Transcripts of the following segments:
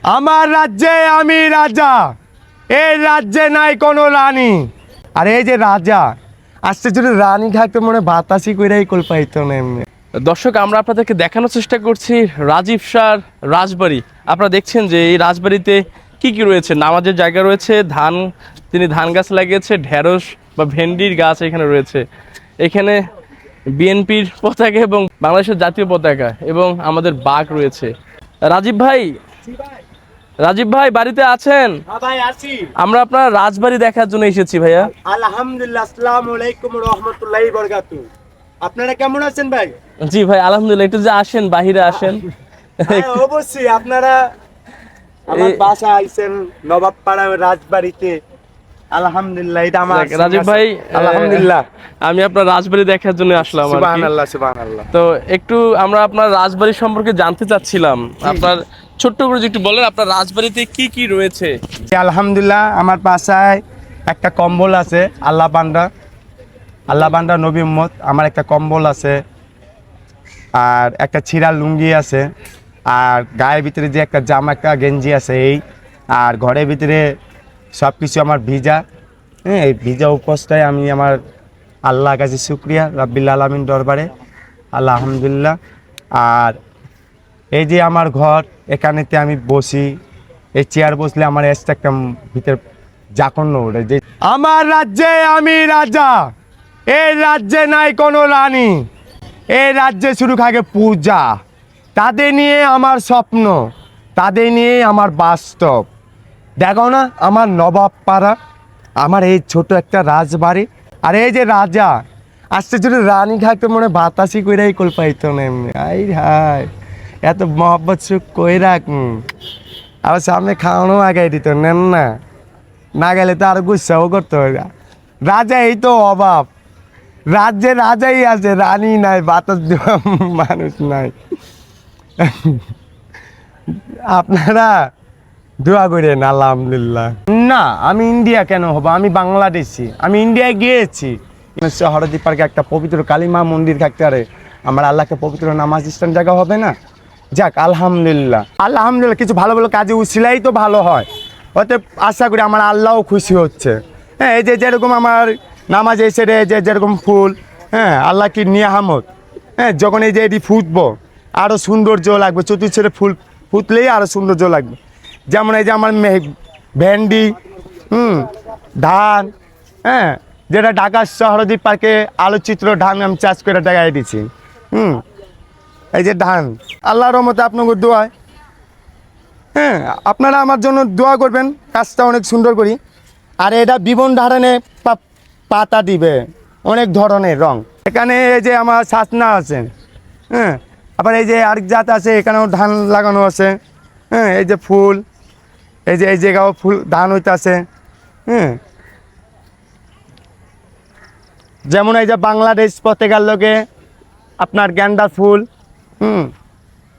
আমার রাজ্যে আমি রাজা, এই রাজ্যে নাই কোনো রানী। আর এই যে রাজা আসতে যদি রানী থাকতে মনে বাতাসি কইরাই কল পাইতো না এমনি। দর্শক, আমরা আপনাদেরকে দেখানোর চেষ্টা করছি রাজীব শাহর রাজবাড়ি। আপনারা দেখছেন যে এই রাজবাড়িতে কি কি রয়েছে। নামাজের জায়গা রয়েছে, তিনি ধান গাছ লাগিয়েছে, ঢেঁড়স বা ভেন্ডির গাছ এখানে রয়েছে। এখানে বিএনপির পতাকা এবং বাংলাদেশের জাতীয় পতাকা এবং আমাদের বাঘ রয়েছে। রাজীব ভাই বাড়িতে আছেন? ভাই আছি। আমরা আপনার রাজবাড়ি দেখার জন্য এসেছি ভাইয়া। আলহামদুলিল্লাহ, আসসালামু আলাইকুম রহমতুল্লাহি বারাকাতু। আপনারা কেমন আছেন ভাই? জি ভাই আলহামদুলিল্লাহ। একটু যে আসেন, বাহিরে আসেন। অবশ্যই আপনারা আমার বাসা আইছেন নবাবপাড়া রাজবাড়িতে। আলহামদুলিল্লাহ, এটা আমার রাজীব ভাই আলহামদুলিল্লাহ আমি আপনার রাজবাড়ি দেখার জন্য আসলাম। সুবহানাল্লাহ সুবহানাল্লাহ। তো একটু আমরা আপনার রাজবাড়ি সম্পর্কে জানতে চাচ্ছিলাম। আপনার ছোট্ট করে যদি একটু বলেন আপনার রাজবাড়িতে কি কি রয়েছে। আলহামদুলিল্লাহ, আমার বাসায় একটা কম্বল আছে, আল্লাহ বান্দা নবী উম্মত। আমার একটা কম্বল আছে, আর একটা ছিঁড়া লুঙ্গি আছে, আর গায়ের ভিতরে যে একটা জামা, একটা গেঞ্জি আছে এই। আর ঘরের ভিতরে সব কিছু আমার ভিজা। হ্যাঁ, এই ভিজা উপস্থায় আমি আমার আল্লাহর কাছে শুকরিয়া রাব্বিল আলামিন দরবারে আলহামদুলিল্লাহ। আর এই যে আমার ঘর, এখানেতে আমি বসি। এই চেয়ার বসলে আমার এক্সট্রা একটা ভিতরে জাকন্ন ওঠে যে আমার রাজ্যে আমি রাজা, এই রাজ্যে নাই কোনো রানী। এই রাজ্যে শুরু থাকে পূজা। তাদের নিয়ে আমার স্বপ্ন, তাদের নিয়ে আমার বাস্তব। দেখো না আমার নবাবপাড়া, আমার এই ছোট একটা রাজবাড়ি। আর এই যে রাজা আসতে যদি রানী থাকতে মনে বাতাসি কইরাই কল পাইতো না এমনি। আই হায়, এত মহব্বত সুখ কই রাখ। আবার সামনে খাওয়ানো আগে দিত, নেন না, না গেলে তো আর গুচ্ছাও করতে হবে। রাজা এই তো অভাব, রাজ্যে রাজাই আছে, রানী নাই, বাতাস দেওয়া মানুষ নাই। আপনারা দোয়া করেন আলহামদুলিল্লাহ। না, আমি ইন্ডিয়া কেন হবো, আমি বাংলাদেশি। আমি ইন্ডিয়ায় গিয়েছি। হরদী পার্কে একটা পবিত্র কালীমা মন্দির থাকতে পারে, আমার আল্লাহকে পবিত্র নামাজ স্থান জায়গা হবে না? যাক আলহামদুলিল্লাহ, আলহামদুলিল্লাহ। কিছু ভালো ভালো কাজে উছিলাই তো ভালো হয়। ওতে আশা করি আমার আল্লাহও খুশি হচ্ছে। হ্যাঁ, এই যে যেরকম আমার নামাজ এসে রে, যেরকম ফুল, হ্যাঁ আল্লাহ কি নিয়ামত। হ্যাঁ, যখন এই যে এটি ফুটবো আরও সৌন্দর্য লাগবে, চতুর্থে ফুল ফুটলেই আরও সৌন্দর্য লাগবে। যেমন এই যে আমার ভেন্ডি, ধান, হ্যাঁ, যেটা ঢাকা শহরদ্বীপ পার্কে আলোচিত্র ধান আমি চাষ করে দেখাই দিচ্ছি। এই যে ধান, আল্লাহর রহমতে আপনাকে দোয়ায়, হ্যাঁ আপনারা আমার জন্য দোয়া করবেন, কাজটা অনেক সুন্দর করি। আর এটা বিবন ধারণে পাতা দিবে অনেক ধরনের রং। এখানে এই যে আমার শাসনা আছে, হ্যাঁ, আবার এই যে আরেক জাত আছে, এখানেও ধান লাগানো আছে। হ্যাঁ, এই যে ফুল, এই যে এই জায়গাও ফুল ধান হইতেছে। হ্যাঁ, যেমন এই যে বাংলাদেশ পতাকার লোকে আপনার গেন্দা ফুল,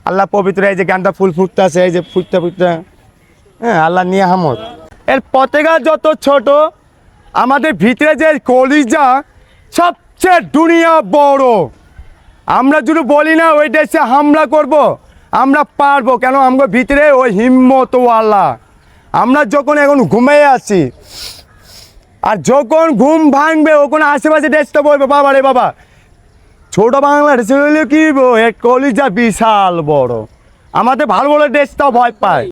আল্লাহ পবিত্র, এই যে গেন্দা ফুল ফুটতেছে, এই যে ফুটতে ফুটতে, হ্যাঁ আল্লাহ নিয়ামত। এর পতাকা যত ছোট, আমাদের ভিতরে যে কলিজা সবচেয়ে দুনিয়া বড়। আমরা যদি বলি না ওই দেশে হামলা করব, আমরা পারবো কেন? আমার ভিতরে ওই হিম্মতওয়ালা। আমরা যখন এখন ঘুমিয়ে আছি, আর যখন ঘুম ভাঙবে ওখন আশেপাশে দেশটা বলবে বাবা রে বাবা, ছোট বাংলাদেশ হইলে কি কলিজা বিশাল বড়। আমাদের ভালো বড় দেশটাও ভয় পায়।